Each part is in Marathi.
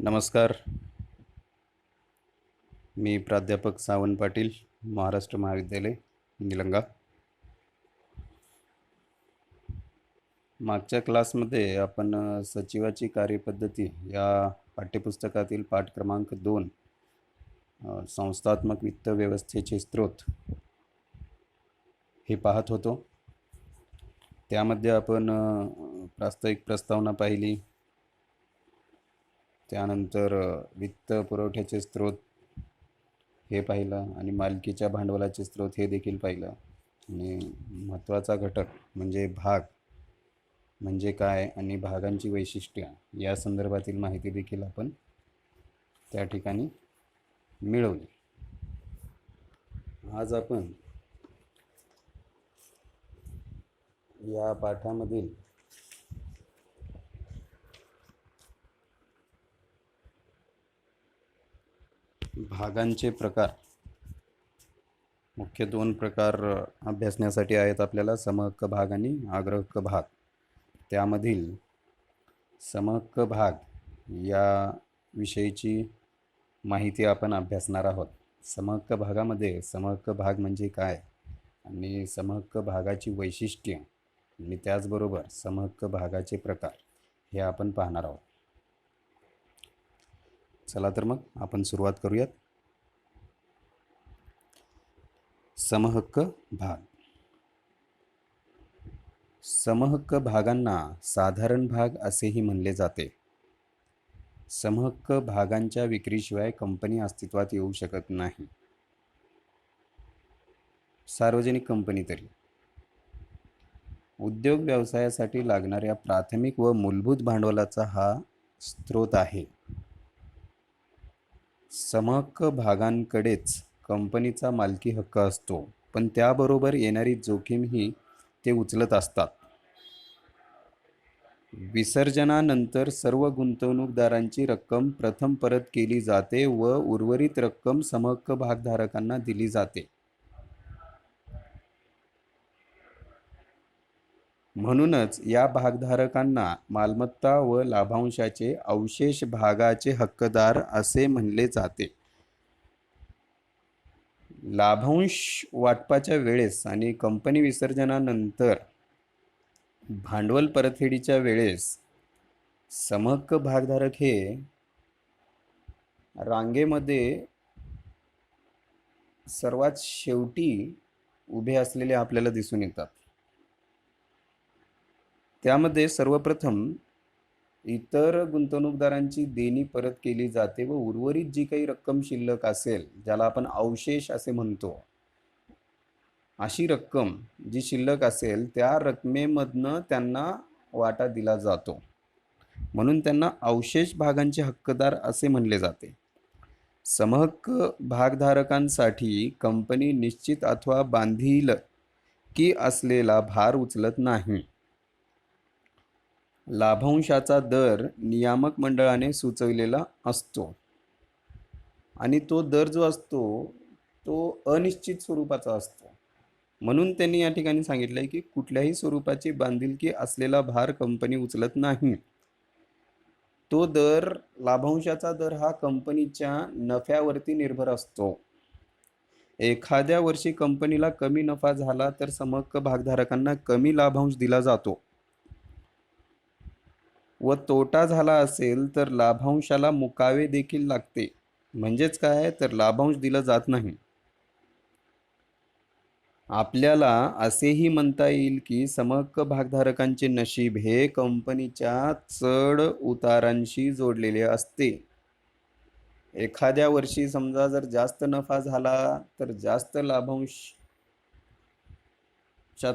नमस्कार. मी प्राध्यापक सावंत पाटील, महाराष्ट्र महाविद्यालय, निलंगा. मागच्या क्लासमध्ये आपण सचिवाची कार्यपद्धती या पाठ्यपुस्तकातील पाठ क्रमांक 2 संस्थात्मक वित्त व्यवस्थेचे स्रोत हे पाहत होतो. त्यामध्ये आपण प्रास्ताविक प्रस्तावना पाहिली, त्यानंतर वित्त पुरवठ्याचे स्रोत हे पाहिलं आणि मालकीच्या भांडवलाचे स्रोत हे देखील पाहिलं. आणि महत्त्वाचा घटक म्हणजे भाग म्हणजे काय आणि भागांची वैशिष्ट्ये या संदर्भातील माहिती देखील आपण त्या ठिकाणी मिळवली. आज आपण या पाठामधील भागांचे प्रकार, मुख्य 2 प्रकार अभ्यासण्यासाठी आहेत आपल्याला, समहक्क भाग आणि अग्रहक्क भाग. त्यामधील समहक्क भाग या विषयीची माहिती आपण अभ्यासणार आहोत. समहक्क भागामध्ये समहक्क भाग म्हणजे काय आणि समहक्क भागाची वैशिष्ट्ये आणि त्याचबरोबर समहक्क भागाचे प्रकार हे आपण पाहणार आहोत. चला तर मग आपण सुरुवात करूयात. समहक्क भाग. समहक्क भागांना साधारण भाग असेही म्हणले जाते. समहक्क भागांच्या विक्रीशिवाय कंपनी अस्तित्वात येऊ शकत नाही. सार्वजनिक कंपनी तरी उद्योग व्यवसायासाठी लागणाऱ्या प्राथमिक व मूलभूत भांडवलाचा हा स्रोत आहे. समहक्क भागांकडेच कंपनीचा मालकी हक्क असतो, पण त्याबरोबर येणारी जोखीमही ते उचलत असतात. विसर्जनानंतर सर्व गुंतवणूकदारांची रक्कम प्रथम परत केली जाते व उर्वरित रक्कम समहक्क भागधारकांना दिली जाते. म्हणूनच या भागधारकांना मालमत्ता व लाभांशाचे अवशेष भागाचे हक्कदार असे म्हणले जाते. लाभांश वाटपाच्या वेळेस आणि कंपनी विसर्जनानंतर भांडवल परतफेडीच्या वेळेस समहक्क भागधारक हे रांगेमध्ये सर्वात शेवटी उभे असलेले आपल्याला दिसून येतात. त्यामध्ये सर्वप्रथम इतर गुंतवणूकदारांची देणी परत केली जाते व उर्वरित जी काही रक्कम शिल्लक असेल, ज्याला आपण अवशेष असे म्हणतो, अशी रक्कम जी शिल्लक असेल त्या रकमेमधनं त्यांना वाटा दिला जातो. म्हणून त्यांना अवशेष भागांचे हक्कदार असे म्हणले जाते. समहक्क भागधारकांसाठी कंपनी निश्चित अथवा बांधिलकी असलेला भार उचलत नाही. लाभांशाचा दर नियामक मंडळाने सुचविलेला असतो आणि तो दर जो असतो तो अनिश्चित स्वरूपाचा असतो. म्हणून त्यांनी या ठिकाणी सांगितलं आहे की कुठल्याही स्वरूपाची बांधिलकी असलेला भार कंपनी उचलत नाही. तो दर, लाभांशाचा दर हा कंपनीच्या नफ्यावरती निर्भर असतो. एखाद्या वर्षी कंपनीला कमी नफा झाला तर समहक्क भागधारकांना कमी लाभांश दिला जातो व तोटा झाला असेल तर लाभांशाला मुकावे देखील लागते. म्हणजेच काय तर लाभांश दिला जात नाही. आपल्याला असेही म्हणता येईल की समहक्क भागधारकांचे नशीब हे कंपनीच्या चढ उतारांशी जोडलेले असते. एखाद्या वर्षी समजा जर जास्त नफा झाला तर जास्त लाभांशाचा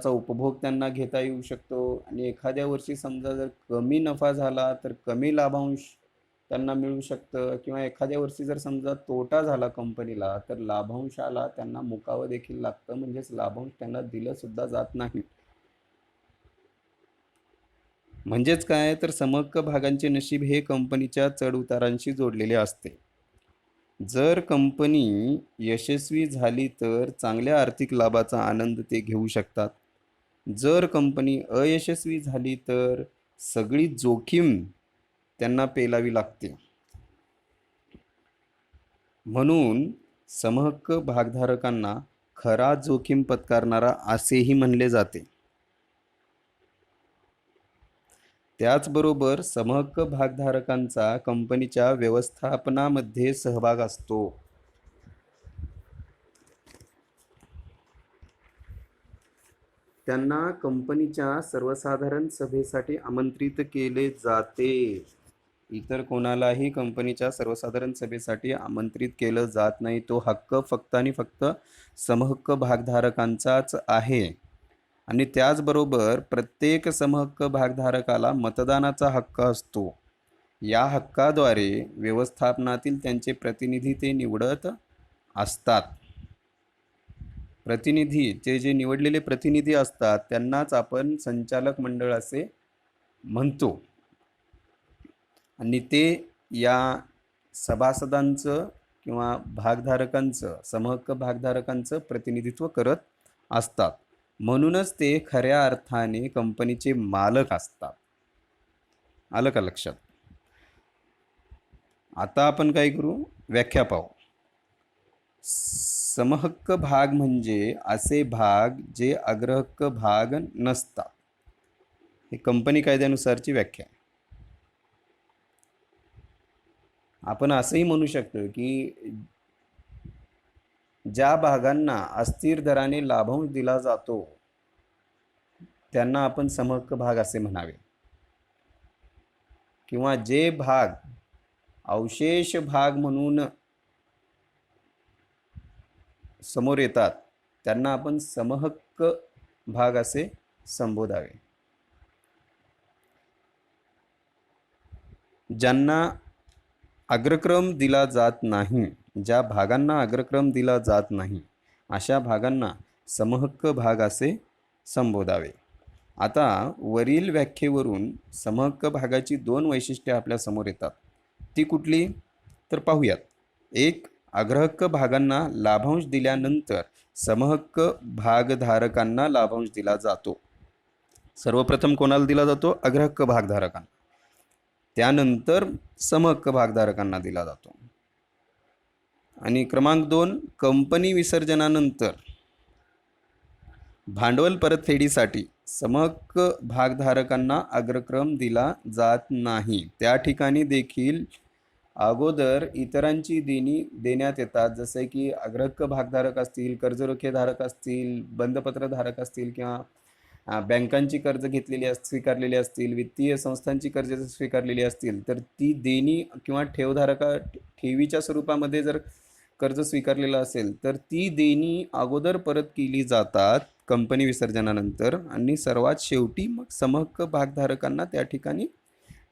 उपभोग त्यांना घेता येऊ शकतो आणि एखाद्या वर्षी समजा जर कमी नफा झाला तर कमी लाभांश त्यांना मिळू शकतं, किंवा एखाद्या वर्षी जर समजा तोटा झाला कंपनीला तर लाभांशाला त्यांना मुकावं देखील लागतं. म्हणजेच लाभांश त्यांना दिलं सुद्धा जात नाही. म्हणजेच काय तर समहक्क भागांचे नशीब हे कंपनीच्या चढउतारांशी जोडलेले असते. जर कंपनी यशस्वी झाली तर चांगल्या आर्थिक लाभाचा आनंद ते घेऊ शकतात. जर कंपनी अयशस्वी झाली तर सगळी जोखीम त्यांना पेलावी लागते. म्हणून समहक्क भागधारकांना खरा जोखीम पत्करणारा असेही म्हणले जाते. त्याचबरोबर समहक्क भागधारकांचा कंपनीच्या व्यवस्थापनामध्ये सहभाग असतो. त्यांना कंपनीच्या सर्वसाधारण सभेसाठी आमंत्रित केले जाते. इतर कोणालाही कंपनीच्या सर्वसाधारण सभेसाठी आमंत्रित केलं जात नाही. तो हक्क फक्त आणि फक्त समहक्क भागधारकांचाच आहे. आणि त्याचबरोबर प्रत्येक समहक्क भागधारकाला मतदानाचा हक्क असतो. या हक्काद्वारे व्यवस्थापनातील त्यांचे प्रतिनिधी ते निवडत असतात. प्रतिनिधी जे निवडलेले प्रतिनिधी असतात त्यांनाच आपण संचालक मंडळ असे म्हणतो. आणि ते या सभासदांचं किंवा भागधारकांचं, समहक्क भागधारकांचं प्रतिनिधित्व करत असतात. म्हणूनच ते खऱ्या अर्थाने कंपनीचे मालक असतात. आलं का लक्षात? आता आपण काय करू, व्याख्या पाहू. समहक्क भाग म्हणजे असे भाग जे अग्रहक्क भाग नसतात. हे कंपनी कायद्यानुसारची व्याख्या. आपण असंही म्हणू शकतो की ज्या भागांना अस्थिर दराने लाभांश दिला जातो त्यांना आपण समहक्क भाग असे म्हणावे. किंवा जे भाग अवशेष भाग म्हणून समोर येतात त्यांना आपण समहक्क भाग असे संबोधावे. ज्यांना अग्रक्रम दिला जात नाही, ज्या भागांना अग्रक्रम दिला जात नाही अशा भागांना समहक्क भाग असे संबोधावे. आता वरील व्याख्येवरून समहक्क भागाची दोन वैशिष्ट्ये आपल्या समोर येतात. ती कुठली तर पाहूयात. एक, अग्रहक्क भागांना लाभांश दिल्यानंतर समहक्क भागधारकांना लाभांश दिला जातो. सर्वप्रथम कोणाला दिला जातो? अग्रहक्क भागधारकांना. त्यानंतर समहक्क भागधारकांना दिला जातो. आणि क्रमांक 2, कंपनी विसर्जनानंतर भांडवल परतफेडीसाठी समहक्क भागधारकांना अग्रक्रम दिला जात नाही. त्या ठिकाणी देखील अगोदर इतरांची देणी देण्यात येतात. जसे की अग्रहक्क भागधारक असतील, कर्जरोखेधारक असतील, बंधपत्रधारक असतील किंवा बँकांची कर्ज घेतलेली स्वीकारलेली असतील, वित्तीय संस्थांची कर्ज स्वीकारलेली असतील, तर ती देणी किंवा ठेवीच्या स्वरूपामध्ये जर कर्ज स्वीकारलेलं असेल तर ती देणी अगोदर परत केली जातात कंपनी विसर्जनानंतर. आणि सर्वात शेवटी मग समहक्क भागधारकांना त्या ठिकाणी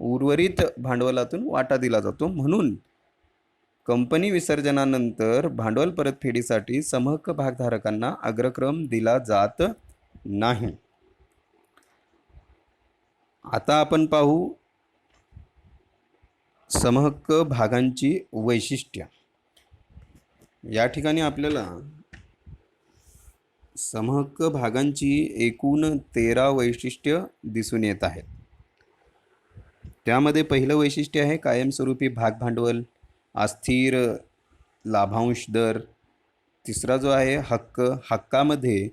उर्वरित भांडवलातून वाटा दिला जातो. म्हणून कंपनी विसर्जनानंतर भांडवल परतफेडीसाठी समहक्क भागधारकांना अग्रक्रम दिला जात नाही. आता आपण पाहू समहक्क भागांची वैशिष्ट्य. या ठिकाणी आपल्याला समहक्क भागांची एकूण 13 वैशिष्ट्य दिसून येत आहेत. त्यामध्ये पहिलं वैशिष्ट्य आहे कायमस्वरूपी भाग भांडवल, अस्थिर लाभांश दर. तिसरा जो आहे हक्क, हक्कामध्ये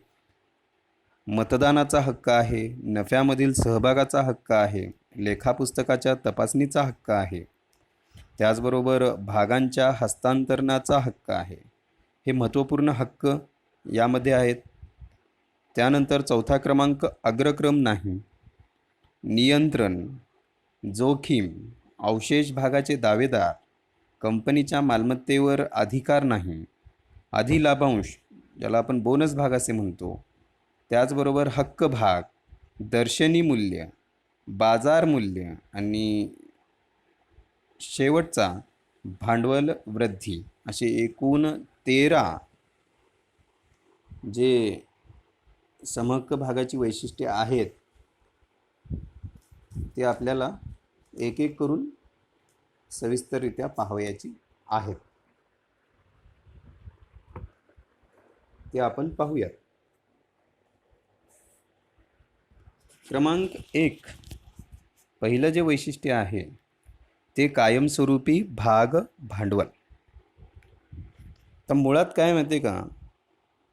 मतदानाचा हक्क आहे, नफ्यामधील सहभागाचा हक्क आहे, लेखापुस्तकाच्या तपासणीचा हक्क आहे, त्याचबरोबर भागांच्या हस्तांतरणाचा हक्क आहे. हे महत्त्वपूर्ण हक्क यामध्ये आहेत. त्यानंतर चौथा क्रमांक अग्रक्रम नाही, नियंत्रण, जोखीम, अवशेष भागाचे दावेदार, कंपनीच्या मालमत्तेवर अधिकार नाही, अधिलाभांश ज्याला आपण बोनस भाग असे म्हणतो, त्याचबरोबर हक्क भाग, दर्शनी मूल्य, बाजार मूल्य आणि शेवटचा भांडवल वृद्धी. असे एकूण 13 जे समहक्क भागाची वैशिष्ट्ये आहेत ते आपल्याला एक एक करून सविस्तररित्या पाहावयाची आहेत. ते आपण पाहूयात. क्रमांक 1, पहिलं जे वैशिष्ट्य आहे ते कायमस्वरूपी भाग भांडवल. तर मुळात काय माहिती का,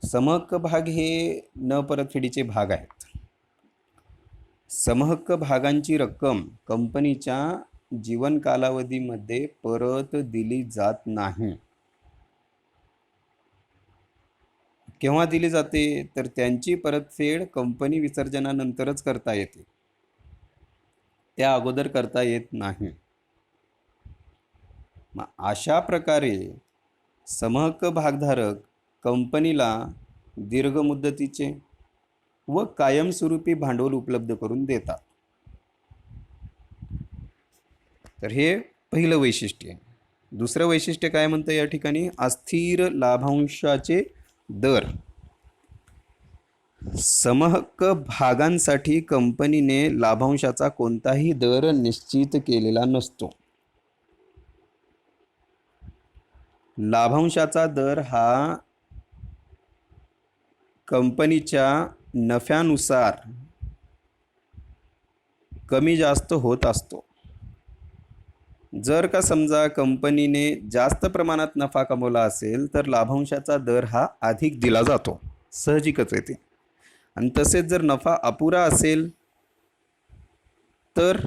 समहक्क भाग हे न परतफेडीचे भाग आहेत. समहक्क भागांची रक्कम कंपनीच्या जीवन कालावधीमध्ये परत दिली जात नाही. केव्हा दिली जाते, तर त्यांची परतफेड कंपनी विसर्जनानंतरच करता येते, त्या अगोदर करता येत नाही. मग अशा प्रकारे समहक्क भागधारक कंपनीला दीर्घ मुदतीचे व कायमस्वरूपी भांडवल उपलब्ध करून देतात. तर हे पहिलं वैशिष्ट्य आहे. दुसरं वैशिष्ट्य काय म्हणतं या ठिकाणी, अस्थिर लाभांशाचे दर. समहक्क भागांसाठी कंपनीने लाभांशाचा कोणताही दर निश्चित केलेला नसतो. लाभांशाचा दर हा कंपनीच्या नफ्यानुसार कमी जास्त होत असतो. जर का समजा कंपनीने जास्त प्रमाणात नफा कमवला असेल तर लाभांशाचा दर हा अधिक दिला जातो, साहजिकच आहे ते. आणि तसेच जर नफा अपुरा असेल तर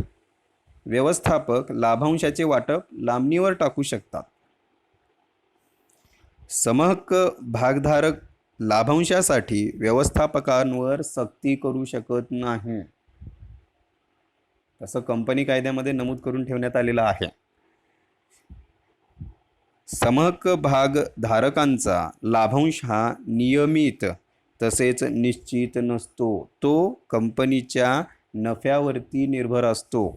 व्यवस्थापक लाभांशाचे वाटप लांबणीवर टाकू शकतात. समहक्क भागधारक लाभांशासाठी व्यवस्थापकांवर सक्ती करू शकत नाही, तसं कंपनी कायद्यामध्ये नमूद करून ठेवण्यात आलेलं आहे. समहक्क भागधारकांचा लाभांश हा नियमित तसेच निश्चित नसतो, तो कंपनीच्या नफ्यावरती निर्भर असतो,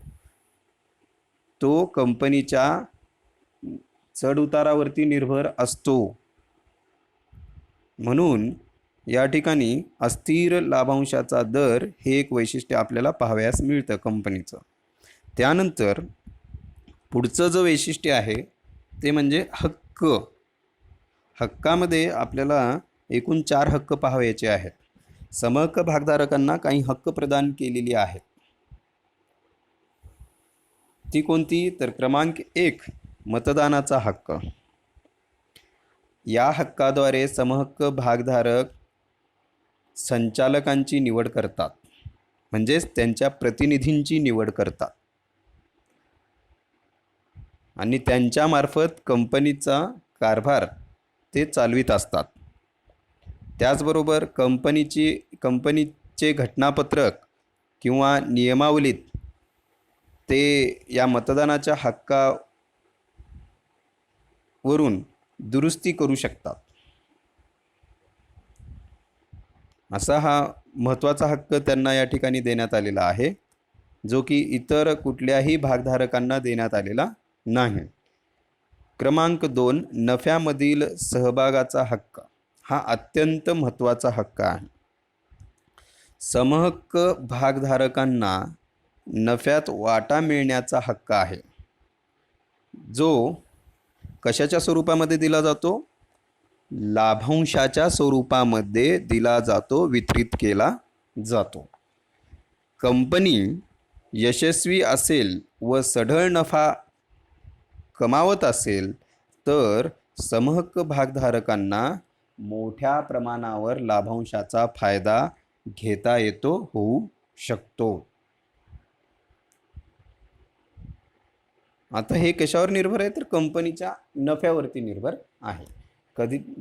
तो कंपनीच्या चढउतारावरती निर्भर असतो. म्हणून या ठिकाणी अस्थिर लाभांशाचा दर हे एक वैशिष्ट्य आपल्याला पाहावयास मिळतं कंपनीचं. त्यानंतर पुढचं जो वैशिष्ट्य आहे ते म्हणजे हक्क. हक्कामध्ये आपल्याला एकूण 4 हक्क पाहावयाचे आहेत. समहक्क भागधारकांना काही हक्क प्रदान केलेली आहेत. ती कोणती, तर क्रमांक 1 मतदानाचा हक्क. या हक्काद्वारे समहक्क भागधारक संचालकांची निवड करतात, म्हणजेच त्यांच्या प्रतिनिधींची निवड करतात आणि त्यांच्यामार्फत कंपनीचा कारभार ते चालवित असतात. त्याचबरोबर कंपनीचे घटनापत्रक किंवा नियमावलीत ते या मतदानाच्या हक्कावरून दुरुस्ती करू शकतात. असा हा महत्त्वाचा हक्क त्यांना या ठिकाणी देण्यात आलेला आहे, जो की इतर कुठल्याही भागधारकांना देण्यात आलेला नाही. क्रमांक 2 नफ्यामधील सहभागाचा हक्क. हा अत्यंत महत्त्वाचा हक्क आहे. समहक्क भागधारकांना नफ्यात वाटा मिळण्याचा हक्क आहे, जो कशाच्या स्वरूपामध्ये दिला जातो, लाभांशाच्या स्वरूपामध्ये दिला जातो, वितरित केला जातो. कंपनी यशस्वी असेल व सढळ नफा कमावत असेल तर समहक्क भागधारकांना मोठ्या प्रमाणावर लाभांशाचा फायदा घेता येतो, होऊ शकतो. आता हे कशावर निर्भर आहे, तर कंपनीच्या नफ्यावरती निर्भर आहे.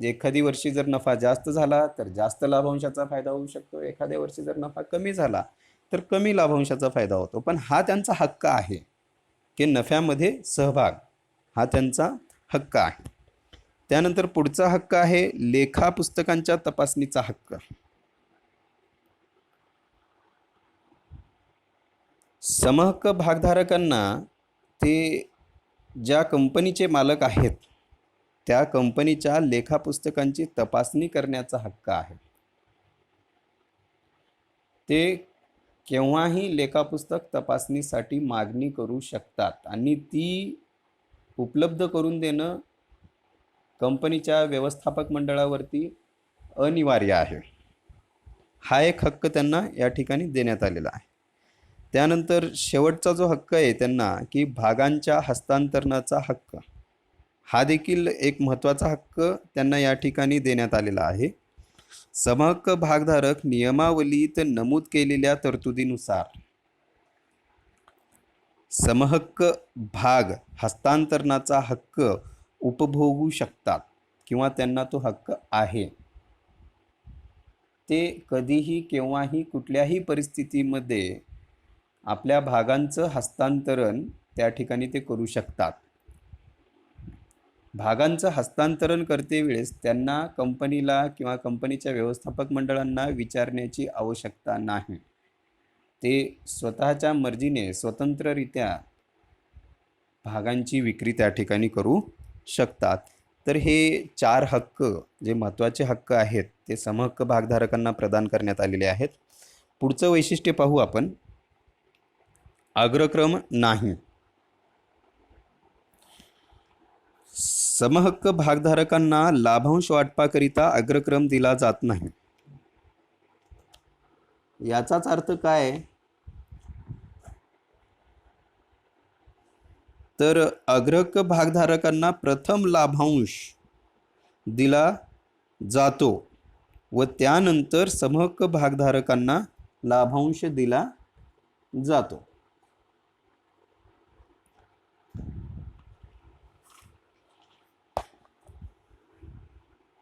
एखादी वर्षी जर नफा जास्त झाला तर जास्त लाभांशाचा फायदा होऊ शकतो, एखाद्या वर्षी जर नफा कमी झाला तर कमी लाभांशाचा फायदा होतो. पण हा त्यांचा हक्क आहे की नफ्यामध्ये सहभाग, हा त्यांचा हक्क आहे. त्यानंतर पुढचा हक्क आहे लेखा पुस्तकांच्या तपासणीचा हक्क. समहक्क भागधारकांना ते ज्या कंपनीचे मालक आहेत त्या कंपनीच्या लेखापुस्तकांची तपासणी करण्याचा हक्क आहे. ते केव्हाही लेखापुस्तक तपासणीसाठी मागणी करू शकतात आणि ती उपलब्ध करून देणं कंपनीच्या व्यवस्थापक मंडळावरती अनिवार्य आहे. हा एक हक्क त्यांना या ठिकाणी देण्यात आलेला आहे. त्यानंतर शेवटचा जो हक्क आहे त्यांना की भागांच्या हस्तांतरणाचा हक्क. हा देखील एक महत्त्वाचा हक्क त्यांना या ठिकाणी देण्यात आलेला आहे. समहक्क भागधारक नियमावलीत नमूद केलेल्या तरतुदीनुसार समहक्क भाग हस्तांतरणाचा हक्क उपभोगू शकतात किंवा त्यांना तो हक्क आहे. ते कधीही केव्हाही कुठल्याही परिस्थितीमध्ये आपल्या भागांचं हस्तांतरण त्या ठिकाणी ते करू शकतात. भागांचं हस्तांतरण करते वेळेस त्यांना कंपनीला किंवा कंपनीच्या व्यवस्थापक मंडळांना विचारण्याची आवश्यकता नाही. ते स्वतःच्या मर्जीने स्वतंत्ररित्या भागांची विक्री त्या ठिकाणी करू शकतात. तर हे 4 हक्क जे महत्त्वाचे हक्क आहेत ते समहक्क भागधारकांना प्रदान करण्यात आलेले आहेत. पुढचं वैशिष्ट्य पाहू आपण. अग्रक्रम नाही. समहक्क भागधारकांना लाभांश वाटपाकरिता अग्रक्रम दिला जात नाही. याचाच अर्थ काय? तर अग्रहक्क भागधारकांना प्रथम लाभांश दिला जातो व त्यानंतर समहक्क भागधारकांना लाभांश दिला जातो.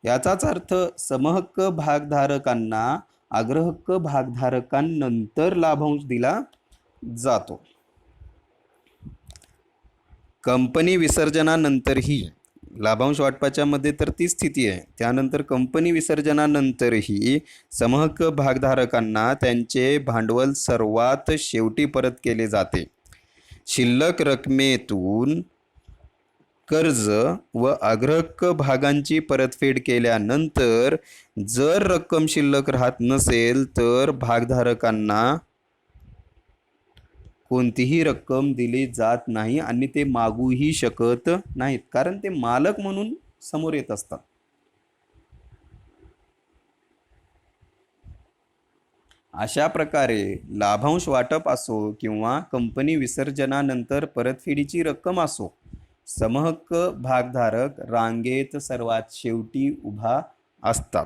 याचाच अर्थ समहक्क भागधारकांना अग्रहक्क भागधारकांनंतर लाभांश दिला जातो. कंपनी विसर्जनानंतरही लाभांश वाटपाच्या मध्ये तर ती स्थिती आहे. त्यानंतर कंपनी विसर्जनानंतरही समहक्क भागधारकांना त्यांचे भांडवल सर्वात शेवटी परत केले जाते. शिल्लक रकमेतून कर्ज व अग्रहक्क भागांची परतफेड केल्यानंतर जर रक्कम शिल्लक राहत नसेल तर भागधारकांना कोणतीही रक्कम दिली जात नाही आणि ते मागूही शकत नाहीत, कारण ते मालक म्हणून समोर येत असतात. अशा प्रकारे लाभांश वाटप असो किंवा कंपनी विसर्जनानंतर परतफेडीची रक्कम असो, समहक्क भागधारक रांगेत सर्वात शेवटी उभा असतात.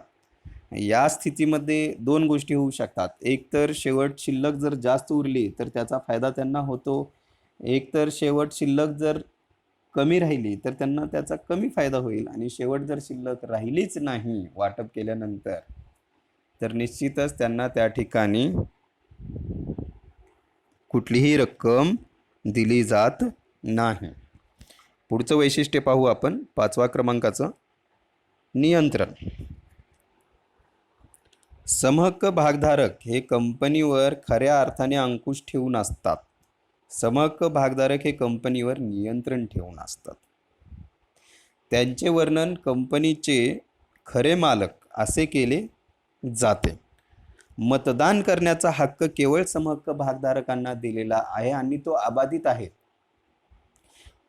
या स्थितीमध्ये 2 गोष्टी होऊ शकतात. एक तर शेवट शिल्लक जर जास्त उरली तर त्याचा फायदा त्यांना होतो. एक तर शेवट शिल्लक जर कमी राहिली तर त्यांना त्याचा कमी फायदा होईल आणि शेवट जर शिल्लक राहिलीच नाही वाटप केल्यानंतर तर निश्चितच त्यांना त्या ठिकाणी कुठलीही रक्कम दिली जात नाही. पुढचं वैशिष्ट्य पाहू आपण 5व्या क्रमांकाचं. नियंत्रण. समहक्क भागधारक हे कंपनीवर खऱ्या अर्थाने अंकुश ठेवून असतात. समहक्क भागधारक हे कंपनीवर नियंत्रण ठेवून असतात. त्यांचे वर्णन कंपनीचे खरे मालक असे केले जाते. मतदान करण्याचा हक्क केवळ समहक्क भागधारकांना दिलेला आहे आणि तो अबाधित आहे.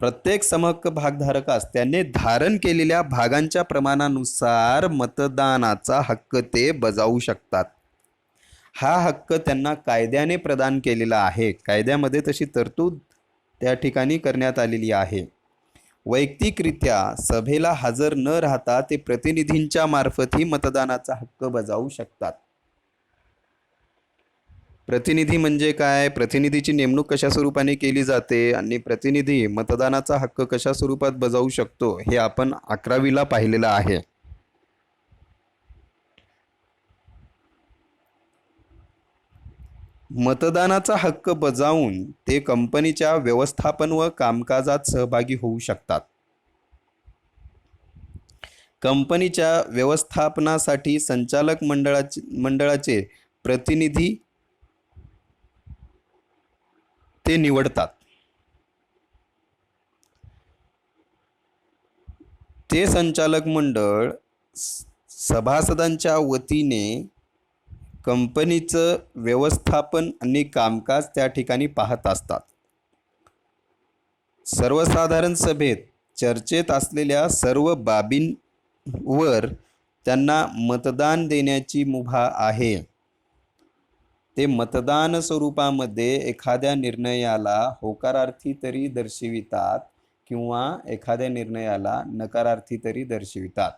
प्रत्येक समहक्क भागधारकास त्याने धारण केलेल्या भागांच्या प्रमाणानुसार मतदानाचा हक्क ते बजावू शकतात. हा हक्क त्यांना कायद्याने प्रदान केलेला आहे. कायद्यामध्ये तशी तरतूद त्या ठिकाणी करण्यात आलेली आहे. वैयक्तिकरित्या सभेला हजर न राहता ते प्रतिनिधींच्या मार्फतही मतदानाचा हक्क बजावू शकतात. प्रतिनिधी म्हणजे काय? प्रतिनिधीची नेमणूक कशा स्वरूपाने केली जाते आणि प्रतिनिधी मतदानाचा हक्क कशा स्वरूपात बजावू शकतो हे आपण 11वीला पाहिलेलं आहे. मतदानाचा हक्क बजावून ते कंपनीच्या व्यवस्थापन व कामकाजात सहभागी होऊ शकतात. कंपनीच्या व्यवस्थापनासाठी संचालक मंडळाचे प्रतिनिधी ते निवडतात. ते संचालक मंडळ सभासदांच्या वतीने कंपनीचं व्यवस्थापन आणि कामकाज त्या ठिकाणी पाहत असतात. सर्वसाधारण सभेत चर्चेत असलेल्या सर्व बाबींवर त्यांना मतदान देण्याची मुभा आहे. ते मतदान स्वरूपामध्ये एखाद्या निर्णयाला होकारार्थी तरी दर्शवितात किंवा एखाद्या निर्णयाला नकारार्थी तरी दर्शवितात.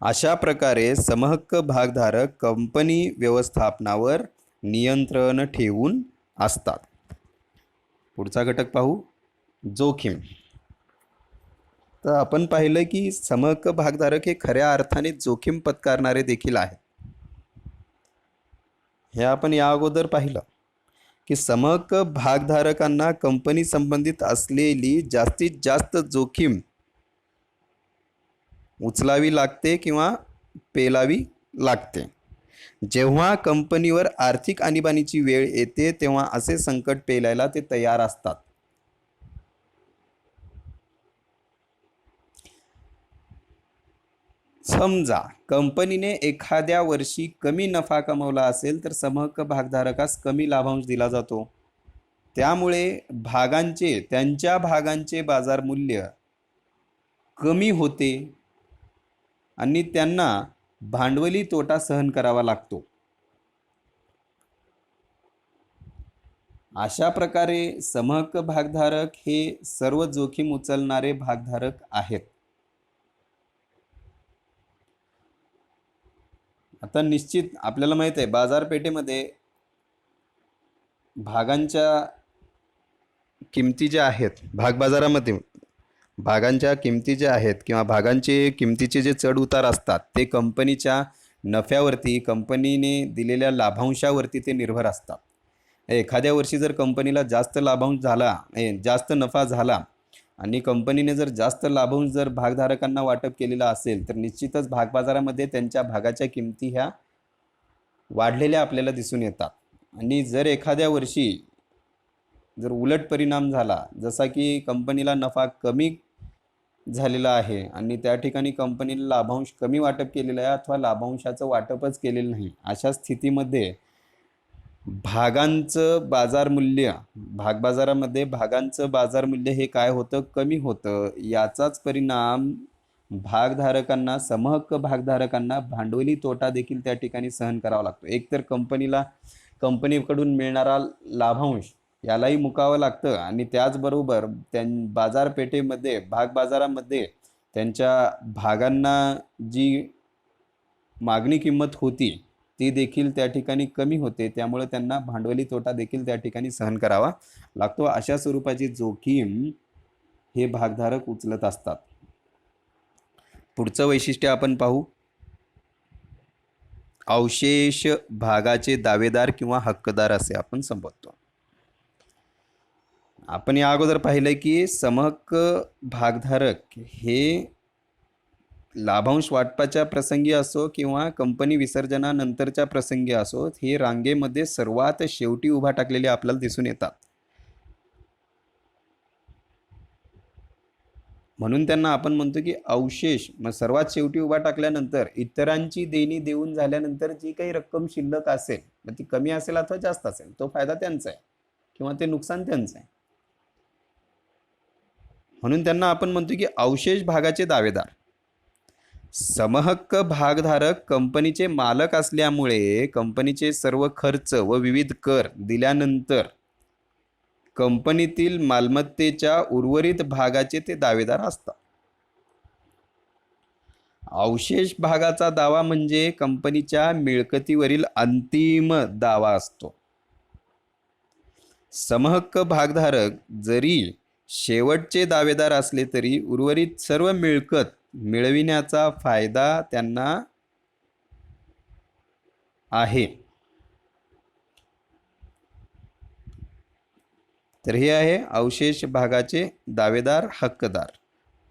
अशा प्रकारे समहक्क भागधारक कंपनी व्यवस्थापनावर नियंत्रण ठेवून असतात. पुढचा घटक पाहू, जोखीम. तर आपण पाहिलं की समहक्क भागधारक हे खऱ्या अर्थाने जोखीम पत्करणारे देखील आहेत. हे आपण या अगोदर पाहिलं की समहक्क भागधारकांना कंपनी संबंधित असलेली जास्तीत जास्त जोखीम उचलावी लागते किंवा पेलावी लागते. जेव्हा कंपनीवर आर्थिक आणीबाणीची वेळ येते तेव्हा असे संकट पेलायला ते तयार असतात. समजा कंपनीने एखाद्या वर्षी कमी नफा कमवला असेल तर समहक्क भागधारकास कमी लाभांश दिला जातो. त्यामुळे त्यांच्या भागांचे बाजार मूल्य कमी होते आणि त्यांना भांडवली तोटा सहन करावा लागतो. अशा प्रकारे समहक्क भागधारक हे सर्व जोखीम उचलणारे भागधारक आहेत. आता निश्चित आपल्याला माहित आहे बाजारपेठेमध्ये भागांच्या किमती ज्या आहेत, भागबाजारामध्ये भागांच्या किमती ज्या आहेत किंवा भागांचे किमतीचे जे चढ उतार असतात ते कंपनीच्या नफ्यावरती, कंपनीने दिलेल्या लाभांशावरती ते निर्भर असतात. एखाद्या वर्षी जर कंपनीला जास्त लाभांश झाला, जास्त नफा झाला आणि कंपनीने जर जास्त लाभांश जर भागधारकांना वाटप केलेला असेल तर निश्चितच भागबाजारामध्ये त्यांच्या भागाच्या किमती ह्या वाढलेल्या आपल्याला दिसून येतात. आणि जर एखाद्या वर्षी जर उलट परिणाम झाला, जसा की कंपनीला नफा कमी झालेला आहे आणि त्या ठिकाणी कंपनीला लाभांश कमी वाटप केलेला आहे अथवा लाभांशाचं वाटपच केलेलं नाही, अशा स्थितीमध्ये भागांचं बाजार मूल्य, भागबाजारामध्ये भागांचं बाजार मूल्य हे काय होतं, कमी होतं. याचाच परिणाम भागधारकांना, समहक्क भागधारकांना भांडवली तोटा देखील त्या ठिकाणी सहन करावा लागतो. एकतर कंपनीकडून मिळणारा लाभांश यालाही मुकावं लागतं आणि त्याचबरोबर बाजारपेठेमध्ये, भागबाजारामध्ये त्यांच्या भागांना जी मागणी किंमत होती ती देखील त्या ठिकाणी कमी होते. त्यामुळे त्यांना भांडवली तोटा देखील त्या ठिकाणी सहन करावा लागतो. अशा स्वरूपाची जोखीम हे भागधारक उचलत असतात. पुढचं वैशिष्ट्य आपण पाहू, अवशेष भागाचे दावेदार किंवा हक्कदार असे आपण संबोधतो. आपण या अगोदर पाहिलं की समहक्क भागधारक हे लाभांश वाटपाच्या प्रसंगी असो किंवा कंपनी विसर्जनानंतरच्या प्रसंगी असो, हे रांगेमध्ये सर्वात शेवटी उभा टाकलेले आपल्याला दिसून येतात. म्हणून त्यांना आपण म्हणतो की अवशेष, मग सर्वात शेवटी उभा टाकल्यानंतर इतरांची देणी देऊन झाल्यानंतर जी काही रक्कम शिल्लक असेल, मग ती कमी असेल अथवा जास्त असेल, तो फायदा त्यांचा आहे किंवा ते नुकसान त्यांचं आहे. म्हणून त्यांना आपण म्हणतो की अवशेष भागाचे दावेदार. समहक्क भागधारक कंपनीचे मालक असल्यामुळे कंपनीचे सर्व खर्च व विविध कर दिल्यानंतर कंपनीतील मालमत्तेच्या उर्वरित भागाचे ते दावेदार असतात. अवशेष भागाचा दावा म्हणजे कंपनीच्या मिळकतीवरील अंतिम दावा असतो. समहक्क भागधारक जरी शेवटचे दावेदार असले तरी उर्वरित सर्व मिळकत मिळविण्याचा फायदा त्यांना आहे. तर हे आहे अवशेष भागाचे दावेदार, हक्कदार.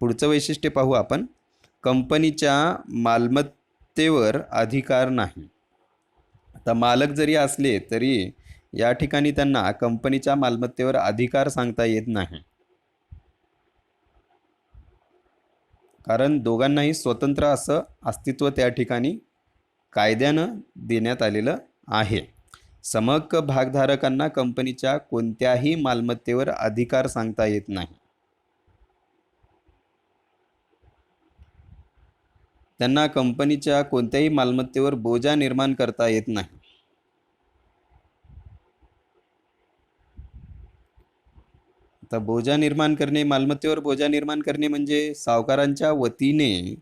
पुढचं वैशिष्ट्य पाहू आपण, कंपनीच्या मालमत्तेवर अधिकार नाही. आता मालक जरी असले तरी या ठिकाणी त्यांना कंपनीच्या मालमत्तेवर अधिकार सांगता येत नाही, कारण दोघांनाही स्वतंत्र असं अस्तित्व त्या ठिकाणी कायद्यानं देण्यात आलेलं आहे. समहक्क भागधारकांना कंपनीच्या कोणत्याही मालमत्तेवर अधिकार सांगता येत नाही. त्यांना कंपनीच्या कोणत्याही मालमत्तेवर बोजा निर्माण करता येत नाही. आता बोजा निर्माण करणे, मालमत्तेवर बोजा निर्माण करणे म्हणजे सावकारांच्या वतीने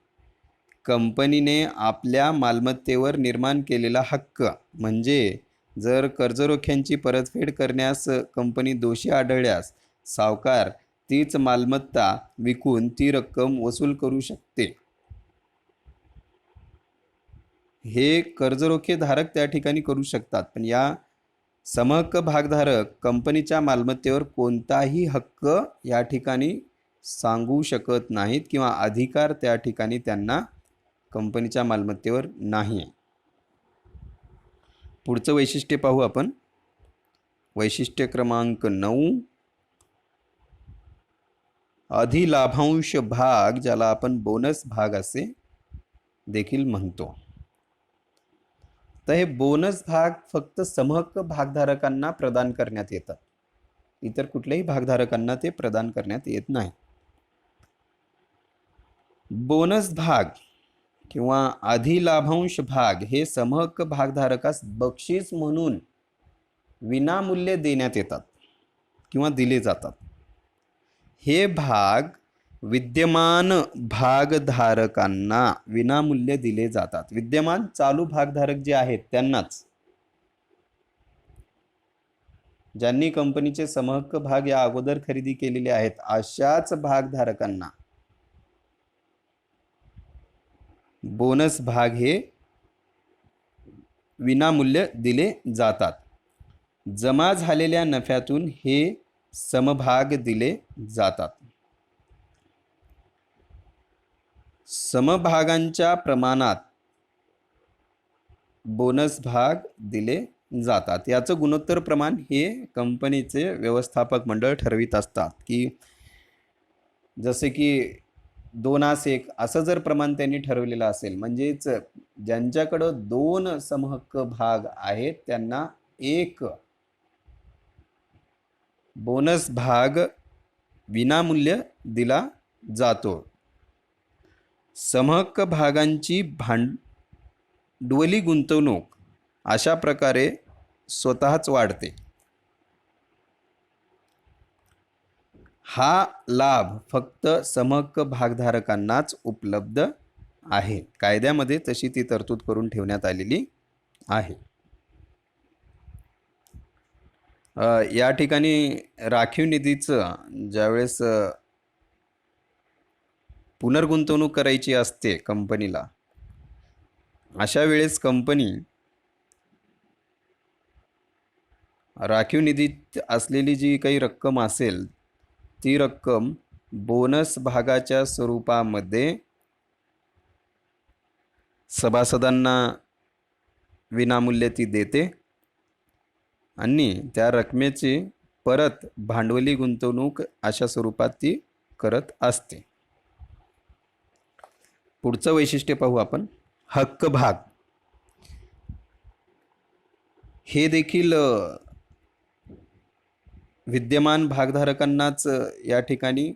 कंपनीने आपल्या मालमत्तेवर निर्माण केलेला हक्क. म्हणजे जर कर्जरोख्यांची परतफेड करण्यास कंपनी दोषी आढळल्यास सावकार तीच मालमत्ता विकून ती रक्कम वसूल करू शकते. हे कर्जरोखे धारक त्या ठिकाणी करू शकतात, पण या समहक्क भागधारक कंपनीच्या मालमत्तेवर कोणताही हक्क या ठिकाणी सांगू शकत नाहीत किंवा अधिकार त्या ठिकाणी त्यांना कंपनीच्या मालमत्तेवर नाही. पुढचं वैशिष्ट्य पाहू आपण. वैशिष्ट्य क्रमांक 9, अधिलाभांश भाग, ज्याला आपण बोनस भाग असे देखील म्हणतो. तर हे बोनस भाग फक्त समहक्क भागधारकांना प्रदान करण्यात येतात, इतर कुठल्याही भागधारकांना ते प्रदान करण्यात येत नाही. बोनस भाग किंवा अधिलाभांश भाग हे समहक्क भागधारकास बक्षीस म्हणून विनामूल्य देण्यात येतात किंवा दिले जातात. हे भाग विद्यमान भागधारकांना विनामूल्य दिले जातात. विद्यमान चालू भागधारक जे आहेत त्यांनाच, ज्यांनी कंपनीचे समहक्क भाग या अगोदर खरेदी केलेले आहेत अशाच भागधारकांना बोनस भाग हे विनामूल्य दिले जातात. जमा झालेल्या नफ्यातून हे समभाग दिले जातात. समभागांच्या प्रमाणात बोनस भाग दिले जातात. याचं गुणोत्तर प्रमाण हे कंपनीचे व्यवस्थापक मंडळ ठरवित असतात, की जसे की 2:1 असं जर प्रमाण त्यांनी ठरवलेलं असेल, म्हणजेच ज्यांच्याकडं 2 समहक्क भाग आहेत त्यांना 1 बोनस भाग विनामूल्य दिला जातो. समहक्क भागांची भांडवली गुंतवणूक अशा प्रकारे स्वतःच वाढते. हा लाभ फक्त समहक्क भागधारकांनाच उपलब्ध आहे. कायद्यामध्ये तशी ती तरतूद करून ठेवण्यात आलेली आहे. या ठिकाणी राखीव निधीचं ज्यावेळेस पुनर्गुंतवणूक करायची असते कंपनीला, अशा वेळेस कंपनी राखीव निधीत असलेली जी काही रक्कम असेल ती रक्कम बोनस भागाच्या स्वरूपामध्ये सभासदांना विनामूल्य ती देते आणि त्या रकमेची परत भांडवली गुंतवणूक अशा स्वरूपात ती करत असते. पुढचं वैशिष्ट्य पाहू आपण. हक्क भाग हे देखील विद्यमान भागधारकांनाच या ठिकाणी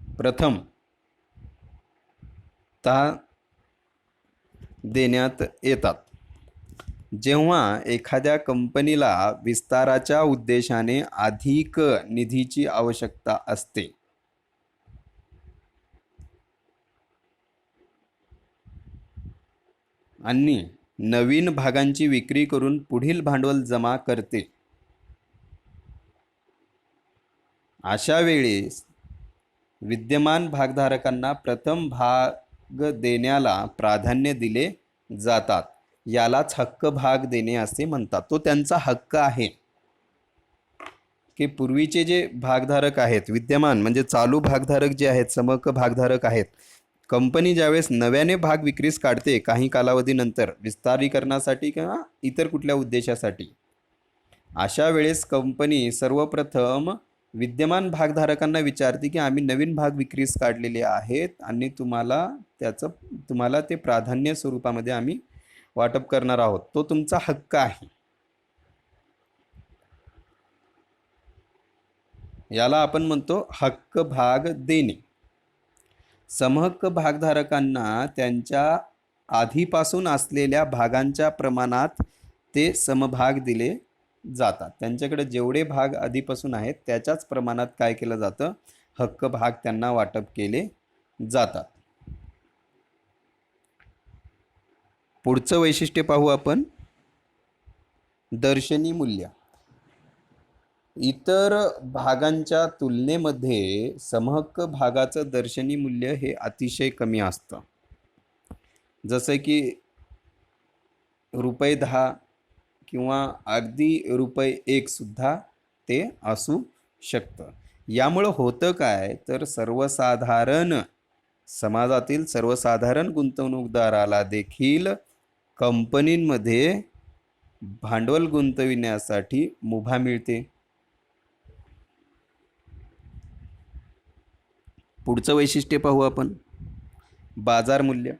प्रथम देण्यात येतात. जेव्हा एखाद्या कंपनीला विस्ताराच्या उद्देशाने अधिक निधीची आवश्यकता असते आणि नवीन भागांची विक्री करून पुढील भांडवल जमा करते, अशा वेळेस विद्यमान भागधारकांना प्रथम भाग देण्याला प्राधान्य दिले जातात. यालाच हक्क भाग देणे असे म्हणतात. तो त्यांचा हक्क आहे की पूर्वीचे जे भागधारक आहेत, विद्यमान म्हणजे चालू भागधारक जे आहेत, समहक्क भागधारक आहेत, कंपनी ज्यावेळेस नव्याने भाग विक्रीस काढते काही कालावधीनंतर विस्तारीकरणासाठी किंवा इतर कुठल्या उद्देशासाठी, अशा वेळेस कंपनी सर्वप्रथम विद्यमान भागधारकांना विचारते की आम्ही नवीन भाग विक्रीस काढलेले आहेत आणि तुम्हाला ते प्राधान्य स्वरूपामध्ये आम्ही वाटप करणार आहोत. तो तुमचा हक्क आहे. याला आपण म्हणतो हक्क भाग देणे. समहक्क भागधारकांना त्यांच्या आधीपासून असलेल्या भागांच्या प्रमाणात ते समभाग दिले जातात. त्यांच्याकडे जेवढे भाग आधीपासून आहेत त्याच्याच प्रमाणात काय केलं जातं, हक्क भाग त्यांना वाटप केले जातात. पुढचं वैशिष्ट्य पाहू आपण, दर्शनी मूल्य. इतर भागांच्या तुलनेमध्ये समहक्क भागाचं दर्शनी मूल्य हे अतिशय कमी असतं. जसं की ₹10 किंवा अगदी ₹1 सुद्धा ते असू शकतं. यामुळं होतं काय, तर समाजातील सर्वसाधारण गुंतवणूकदाराला देखील कंपनींमध्ये भांडवल गुंतविण्यासाठी मुभा मिळते. पुढचं वैशिष्ट्य पाहू आपण, बाजार मूल्य.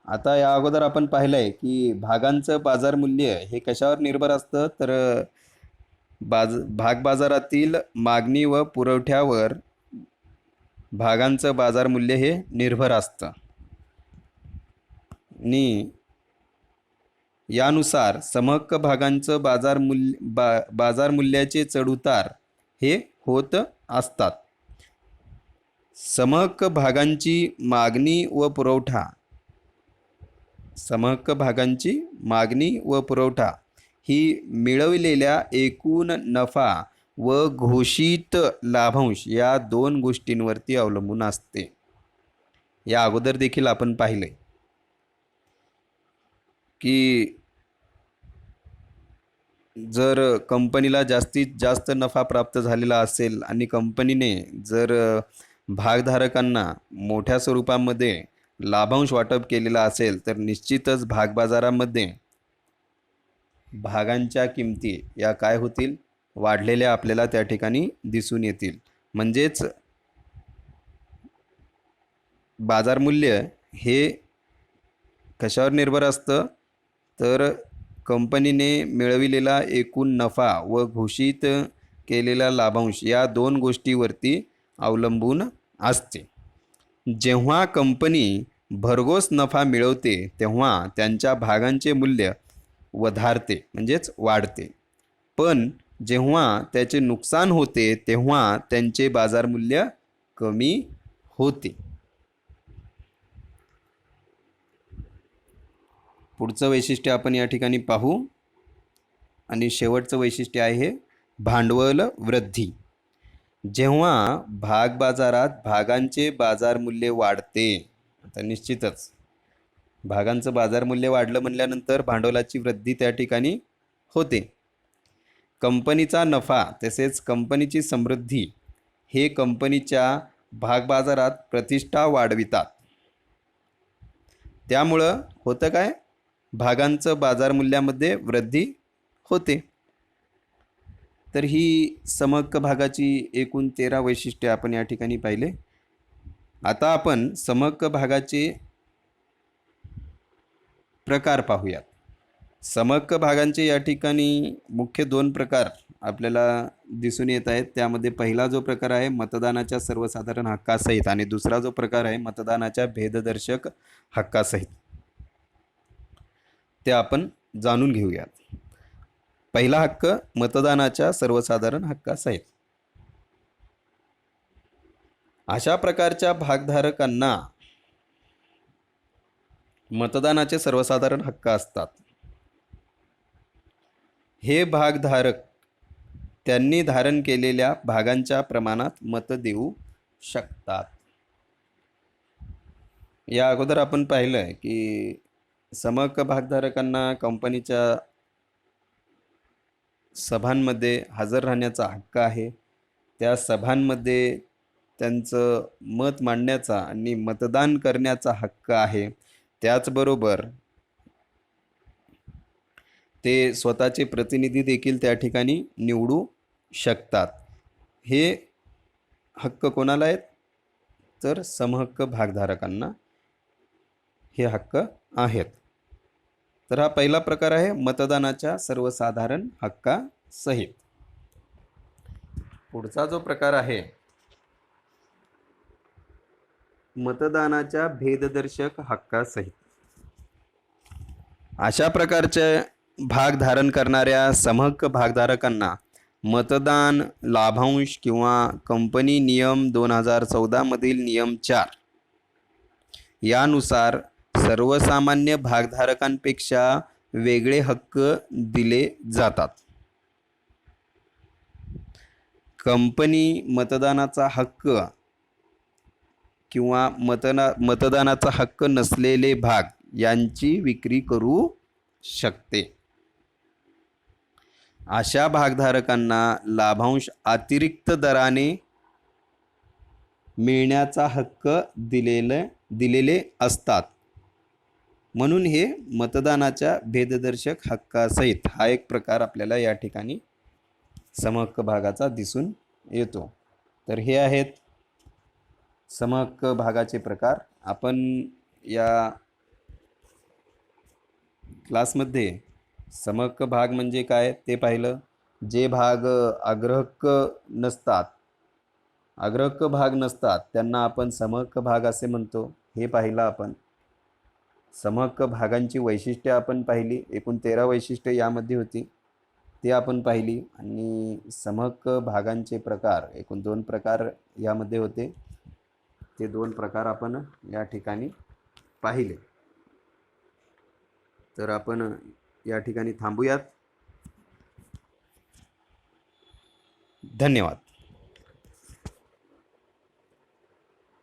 आता या अगोदर आपण पाहिलंय की भागांचं बाजार मूल्य हे कशावर निर्भर असतं, तर भाग बाजारातील मागणी व पुरवठ्यावर भागांचं बाजार मूल्य हे निर्भर असतं. आणि यानुसार समहक्क भागांचं बाजार मूल्याचे चढउतार हे होत असतात. समहक्क भागांची मागणी व पुरवठा ही मिळविलेल्या एकूण नफा व घोषित लाभांश या 2 गोष्टींवरती अवलंबून असते. या अगोदर देखील आपण पाहिले की जर कंपनीला जास्तीत जास्त नफा प्राप्त झालेला असेल आणि कंपनीने जर भागधारकांना मोठ्या स्वरूपामध्ये लाभांश वाटप केलेला असेल, तर निश्चितच भागबाजारामध्ये भागांच्या किमती या काय होतील, वाढलेल्या आपल्याला त्या ठिकाणी दिसून येतील. म्हणजेच बाजार मूल्य हे कशावर निर्भर असतं, तर कंपनीने मिळविलेला एकूण नफा व घोषित केलेला लाभांश या 2 गोष्टीवरती अवलंबून असते. जेव्हा कंपनी भरघोस नफा मिळवते तेव्हा त्यांच्या भागांचे मूल्य वधारते म्हणजेच वाढते, पण जेव्हा त्याचे नुकसान होते तेव्हा त्यांचे बाजार मूल्य कमी होते. पुढचं वैशिष्ट्य आपण या ठिकाणी पाहू, आणि शेवटचं वैशिष्ट्य आहे भांडवल वृद्धी. जेव्हा भाग बाजारात भागांचे बाजार मूल्य वाढते, आता निश्चितच भागांचं बाजार मूल्य वाढलं म्हणल्यानंतर भांडवलाची वृद्धी त्या ठिकाणी होते. कंपनीचा नफा तसेच कंपनीची समृद्धी हे कंपनीच्या भागबाजारात प्रतिष्ठा वाढवितात. त्यामुळं होतं काय, भागांचं बाजार मूल्यामध्ये वृद्धी होते. तर ही समहक्क भागाची एकूण 13 वैशिष्ट्ये आपण या ठिकाणी पाहिले. आता आपण समहक्क भागाचे प्रकार पाहूयात. समहक्क भागांचे या ठिकाणी मुख्य 2 प्रकार आपल्याला दिसून येत आहेत. त्यामध्ये पहिला जो प्रकार आहे मतदानाच्या सर्वसाधारण हक्कासहित, आणि दुसरा जो प्रकार आहे मतदानाच्या भेददर्शक हक्कासहित, ते आपण जाणून घेऊयात. पहिला हक्क मतदानाच्या सर्वसाधारण हक्कासहित. अशा प्रकारच्या भागधारकांना मतदानाचे सर्वसाधारण हक्क असतात. हे भागधारक त्यांनी धारण केलेल्या भागांच्या प्रमाणात मत देऊ शकतात. या अगोदर आपण पाहिलं की समहक्क भागधारकांना कंपनीच्या सभांमध्ये हजर राहण्याचा हक्क आहे. त्या सभांमध्ये त्यांचं मत मांडण्याचा आणि मतदान करण्याचा हक्क आहे. त्याचबरोबर ते स्वतःचे प्रतिनिधी देखील त्या ठिकाणी निवडू शकतात. हे हक्क कोणाला आहेत, तर समहक्क भागधारकांना हे हक्क आहेत. तर हा पहिला प्रकार आहे मतदानाच्या सर्वसाधारण हक्कासहित. पुढचा जो प्रकार आहे मतदानाच्या भेददर्शक हक्कासहित. अशा प्रकारच्या भाग धारण करणाऱ्या समहक्क भागधारकांना मतदान लाभांश किंवा कंपनी नियम 2014 मधील नियम 4 यानुसार सर्वसामान्य भागधारकांपेक्षा वेगळे हक्क दिले जातात. कंपनी मतदानाचा हक्क किंवा मतदानाचा हक्क नसलेले भाग यांची विक्री करू शकते. अशा भागधारकांना लाभांश अतिरिक्त दराने मिळण्याचा हक्क दिलेले असतात. म्हणून हे मतदानाच्या भेददर्शक हक्कासहित हा एक प्रकार आपल्याला या ठिकाणी समहक्क भागाचा दिसून येतो. तर हे आहेत समहक्क भागाचे प्रकार. आपण या क्लासमध्ये समहक्क भाग म्हणजे काय ते पाहिलं. जे भाग अग्रहक्क भाग नसतात त्यांना आपण समहक्क भाग असे म्हणतो, हे पाहिलं आपण. समहक्क भागांची वैशिष्ट्ये आपण पाहिली. एकूण 13 वैशिष्ट्ये यामध्ये होती, ते आपण पाहिली. आणि समहक्क भागांचे प्रकार एकूण 2 प्रकार यामध्ये होते, ते 2 प्रकार आपण या ठिकाणी पाहिले. तर आपण या ठिकाणी थांबूयात. धन्यवाद.